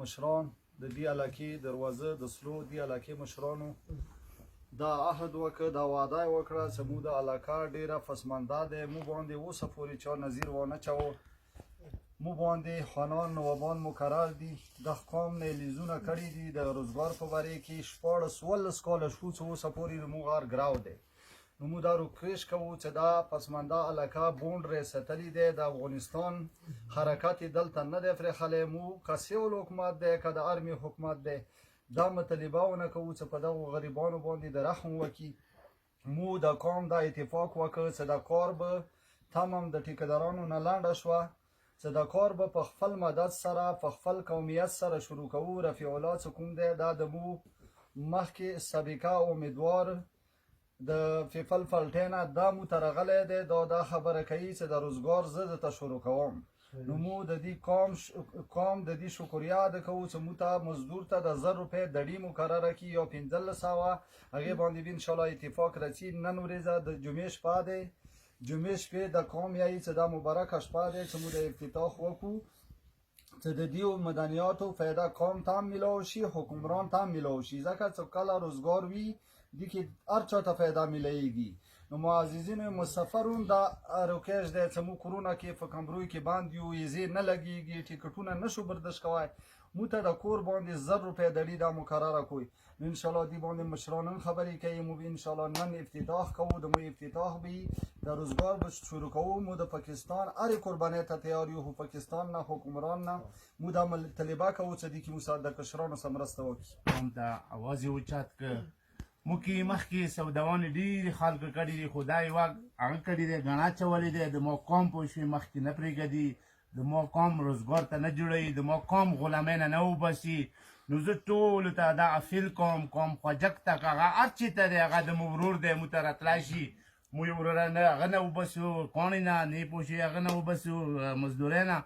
مشران د دې علاقې دروازه د سلو دې علاقې مشرانو دا عهد وکړه دا وعده یې وکړه چې موږ د علاقه ډېره پسمانده دی موږ باندې اوسه پورې چا نظیر وانه چوه مو باندې خانان نوابان مقرر دي د قوم نه لیزونه کړي دي د روزګار په باره کې 14 کاله شو چې اوسه پورې موږ غار ګراو دی نو موږ دا روکریش کوو چې دا پسمانده علاقه بونډ رسېدلی دی د افغانستان حرکت دلته نه دی پرېښلی موږ که سیول حکومت دی که د ارمي حکومت دی دا مطالبه ونه کوو چې په دغو غریبانو باندې د رحم وکړي موږ د قوم دا اتفاق وکړ چې د کار به تمام د ټیکهدارانو نه لنډه شوه چې د کار به په خپل مدد سره په خپل قومیت سره شروع کوو رفیع الله چې کوم دی دا د مو مخکې سابقه امیدوار د فیفل فلټینه دا مو ته راغلی دی دا خبره کوي چې د روزګار زه درته شروع کوم نو مو د دې قوم د دې شکریا ادا کوو چې موږ ته مزدور ته د 1000 روپۍ دړي مقرره کړي یا 1500 هغې باندې به انشاءالله اتفاق راځي نن ورځ د جمعې شپه دی جمعې شپې د قوم یایي چې دا مبارکه شپه دی چې موږ د افتتاح وکړو چې د دې مدنیاتو فایده قوم ته هم میلاو شي حکمران ته هم میلاو شي ځکه چې کله روزګار وي دې کې هر چا ته فایده میلیږي نو معززینو مسافرون دا روکیش دی چې موږ کورونه کې په کمروی کې بند یو ویزې نه لګېږي ټیکټونه نشو برداشت کوی موږ ته د کور باندې 1000 روپۍ دړي دا مقرره کوي نو انشاءالله دې باندې مشران خبرې کوي موږ انشاءالله نن افتتاح کوو د مو افتتاح به د روزګار به شروع کوو موږ د پاکستان هرې قربانۍ ته تیار یو خو پاکستان نه حکمران نه موږ دا طلبه کوو چې دې کې موږ سره د کشرانو سره مرسته وکړي قوم ته اواز یې اوچت کړ موږ کې مخکې سوداوانې ډېرې خلکو کړي دي خو دا یوه هغه کړي دی ګڼه اچولی دی د مو قوم پوه شوې مخکې نه پرېږدي د مو قوم روزګار ته نه جوړوي د مو قوم غلامۍ نه وباسي نو زه ټولو ته دا افیل کوم خوجک ته که هغه هر چي ته دی هغه د مو ورور دی مو ته راتلی شي مو یې وروره نه هغه نه وباسو کاڼې نه نه پوه شوې هغه نه وباسو مزدورۍ نه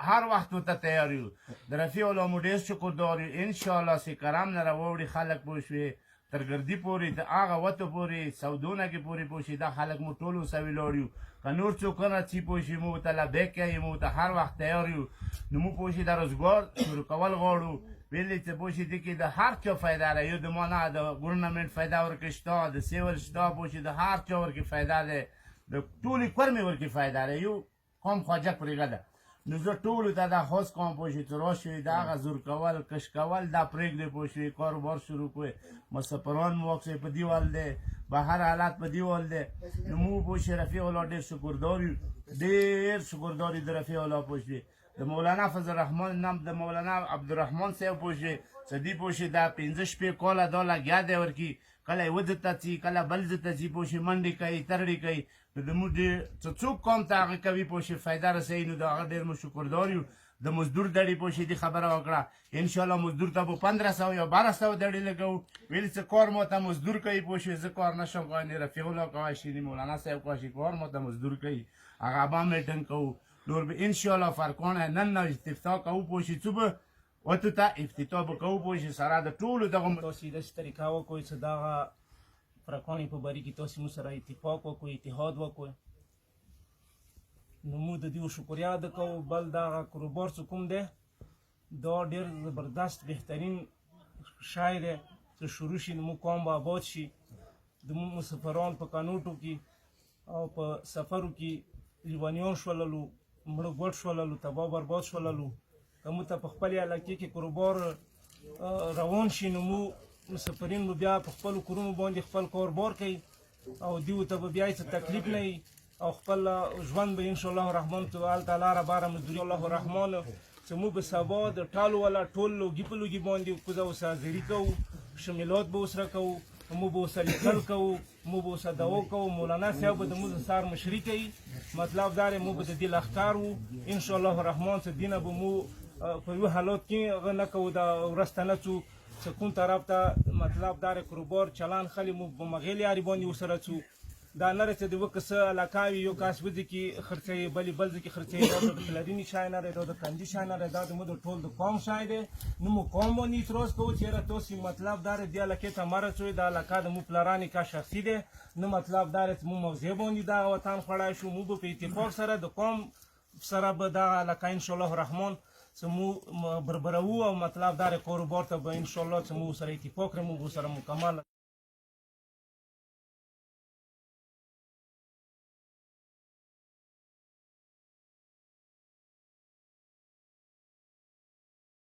هر وخت ورته تیار یو د رفیع الله مو ډېر شکردار یو انشاءالله چې کرم نه راوړي خلک پوه شوې تر ګردي پورې د هغه وتو پورې سودونه کې پورې پوه شي دا خلک مو ټول ورسه ولاړ یو که نور څوک راځي پوه شي موږ ورته لبیک کوي موږ ورته هر وخت تیار یو نو موږ پوه شي دا روزګار شروع کول غواړو ویلې چې پوه شي دې کې د هر چا فایده ده یو د ما نه د ګورنمنټ فایده ورکې شته د سیول شته پوه شي د هر چا ورکې فایده ده د ټولې کورمې ورکې فایده ده یو قوم خواجک پرېږده نو زه ټولو ته دا خاص کوم پوه شي چې راشئ د هغه زور کول کش کول دا پرېږدئ پوه شئ کاروبار شروع کړئ مسافران مو واکسئ په دې ول دی بهر حالات په دې ول دی نو موږ پوه شئ رفیع الله ډېر شکردار یو ډېر شکردار یو د رفیع الله پوه شئ د مولانا فضل الرحمن نام د مولانا عبدالرحمن صاحب پوه شئ چې دې پوه شئ دا 15 شپې کاله دا لګیا دی ورکي کله یوه ځای ته ځي کله بل ځای ته ځي پوه شئ منډې کوي ترړې کوي نو د موږ چې څوک قوم ته هغه کوي پوه شئ فایده رسوي نو د هغه ډېر مو شکردار یو د مزدور دړي پوه شئ دې خبره وکړه انشاءالله مزدور ته به 1500 یا 1200 دړي لګوو ویل چې کار ما ته مزدور کوي پوه شئ زه کار نشم کوی نه رفیع الله کوی شي نه مولانا صاحب کوی شي کار ما ته مزدور کوي هغه به میټنګ کوو نور به انشاءالله فرقانه نن نه افتتاح کوو پوه شئ څه به وتو ته افتتاح به کوو پوه شئ سره د ټولو دغه تاسې داسې طریقه وکړئ چې دغه فرقانې په باره کې تاسې مو سره اتفاق وکړئ اتحاد وکړئ نو موږ د دې شکریا ادا کوو بل دغه کاروبار چې کوم دی دا ډېر زبردست بهترین شی دی چې شروع شي زموږ قوم به آباد شي زموږ مسافران په کانوټو کې او په سفرو کې لیونیان شوللو مړه ګوډ شوللو تباه برباد شوللو که موږ ته په خپلې علاقې کې کاروبار روان شي نو موږ مسافرین به بیا په خپلو کورونو باندې خپل کاروبار کوي او دیو ته به بیا هېڅ تکلیف نه وي او خپل ژوند به انشاءالله الرحمن تعالی رباره مزدوري الله الرحمن چې موږ به سبا د ټالو والا ټول لوګي په لوګي باندې کوزه وسازري کوو شمیلات به ورسره کوو موږ به ورسره لیکل کوو موږ به ورسره دعا کوو مولانا صاحب به د موږ سار مشري کوي مطلب دا دی موږ به د دې لښکر وو انشاءالله الرحمن چې دینه به مو په یو حالات کې هغه نه کوو دا ورځ ته نه څو چې کوم طرف ته مطلب دا کاروبار چلان خلي مو په مغیل یاري باندې ورسره څو دا نه رسېد وکه څه علاقه وي یو کاس ودې کې خرڅوي بلې بل ځای کې خرڅوي دا د پلریني شی نه دی دا د کندي شی نه دی دا د موږ د ټول د قوم شی دی نو موږ قوم باندې اعتراض کوو چې یاره تاسې مطلب دا دی دې علاقې ته مه رسوئ دا علاقه د مو پلرانې کا شخصي دی نو مطلب دا دی چې موږ موضوع باندې دغه وطن خوړی شو موږ به په اتفاق سره د قوم سره به دغه علاقه انشاءالله الرحمن څه مو بربرو او مطلب دا کاروبار ته به انشاءالله څه مو سره اتفاق موږ سره مکمل